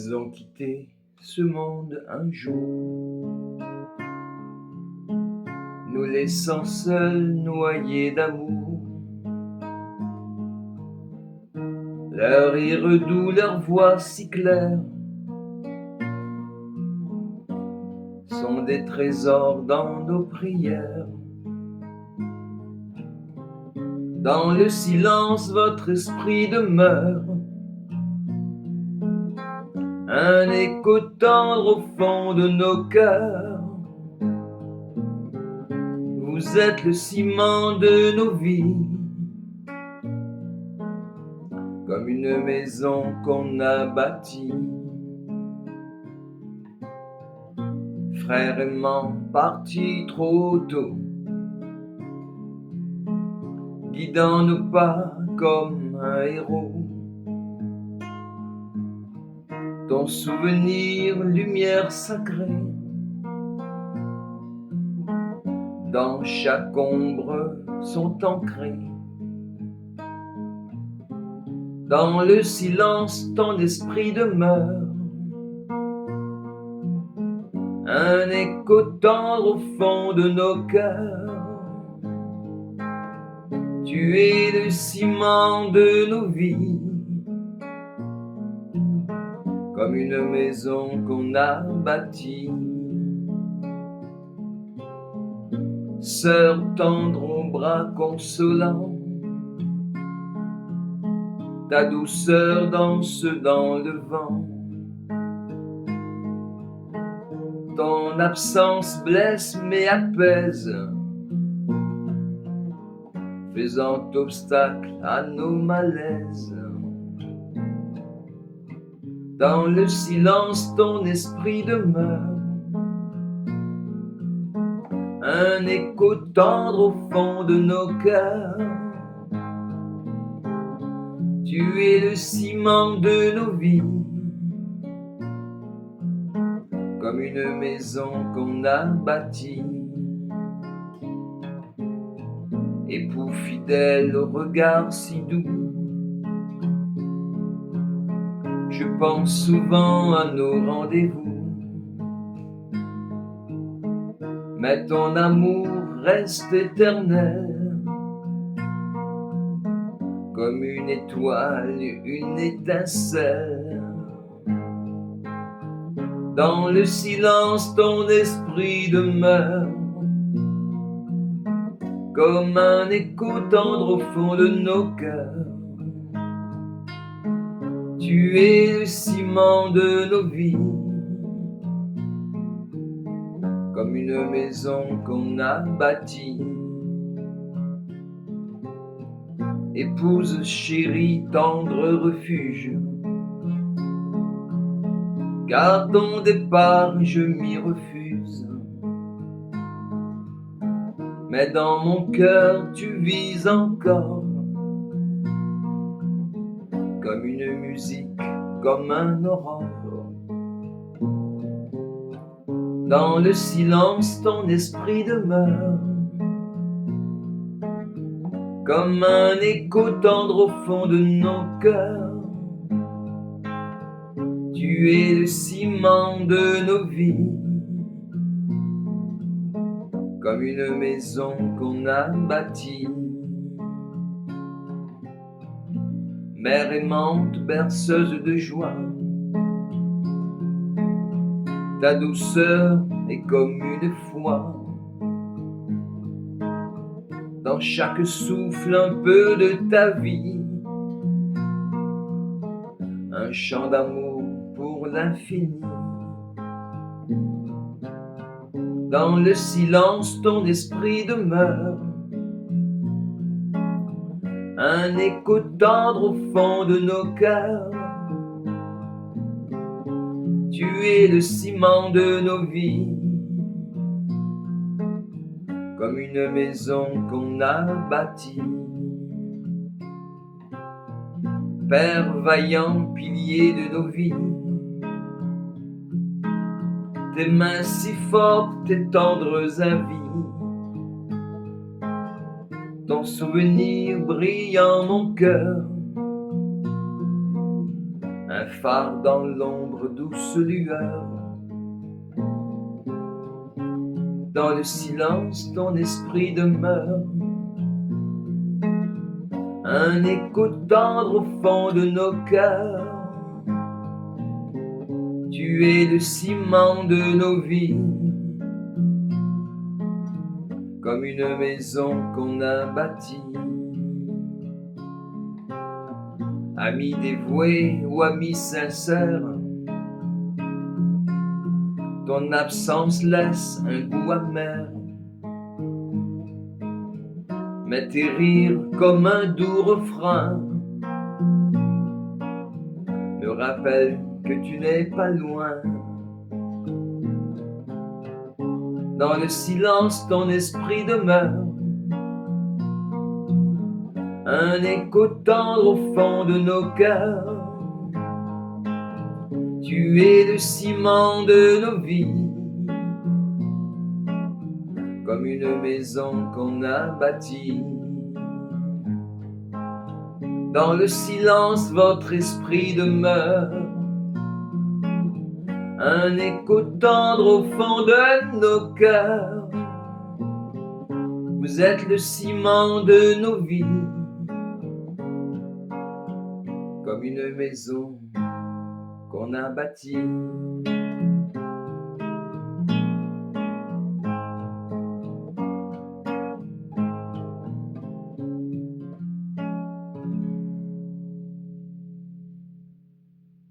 Ils ont quitté ce monde un jour, nous laissant seuls noyés d'amour. Leur rire doux, leur voix si claire sont des trésors dans nos prières. Dans le silence, votre esprit demeure, un écho tendre au fond de nos cœurs. Vous êtes le ciment de nos vies, comme une maison qu'on a bâtie. Frère aimant parti trop tôt, guidant nos pas comme un héros. Ton souvenir, lumière sacrée, dans chaque ombre sont ancrés. Dans le silence, ton esprit demeure, un écho tendre au fond de nos cœurs. Tu es le ciment de nos vies, comme une maison qu'on a bâtie. Sœur tendre aux bras consolants, ta douceur danse dans le vent. Ton absence blesse mais apaise, faisant obstacle à nos malaises. Dans le silence, ton esprit demeure, un écho tendre au fond de nos cœurs. Tu es le ciment de nos vies, comme une maison qu'on a bâtie. Époux fidèle au regard si doux, je pense souvent à nos rendez-vous. Mais ton amour reste éternel, comme une étoile, une étincelle. Dans le silence, ton esprit demeure, comme un écho tendre au fond de nos cœurs. Tu es le ciment de nos vies, comme une maison qu'on a bâtie. Épouse chérie, tendre refuge, car ton départ je m'y refuse. Mais dans mon cœur tu vis encore, comme une musique, comme un aurore. Dans le silence ton esprit demeure, comme un écho tendre au fond de nos cœurs. Tu es le ciment de nos vies, comme une maison qu'on a bâtie. Mère aimante, berceuse de joie, ta douceur est comme une foi. Dans chaque souffle un peu de ta vie, un chant d'amour pour l'infini. Dans le silence ton esprit demeure, un écho tendre au fond de nos cœurs. Tu es le ciment de nos vies, comme une maison qu'on a bâtie. Père vaillant, pilier de nos vies, tes mains si fortes et tendres à vie, ton souvenir brille en mon cœur, un phare dans l'ombre, douce lueur. Dans le silence, ton esprit demeure. Un écho tendre au fond de nos cœurs. Tu es le ciment de nos vies, comme une maison qu'on a bâtie. Ami dévoué ou ami sincère, ton absence laisse un goût amer. Mais tes rires comme un doux refrain me rappellent que tu n'es pas loin. Dans le silence, ton esprit demeure. Un écho tendre au fond de nos cœurs. Tu es le ciment de nos vies, comme une maison qu'on a bâtie. Dans le silence, votre esprit demeure. Un écho tendre au fond de nos cœurs. Vous êtes le ciment de nos vies, comme une maison qu'on a bâtie.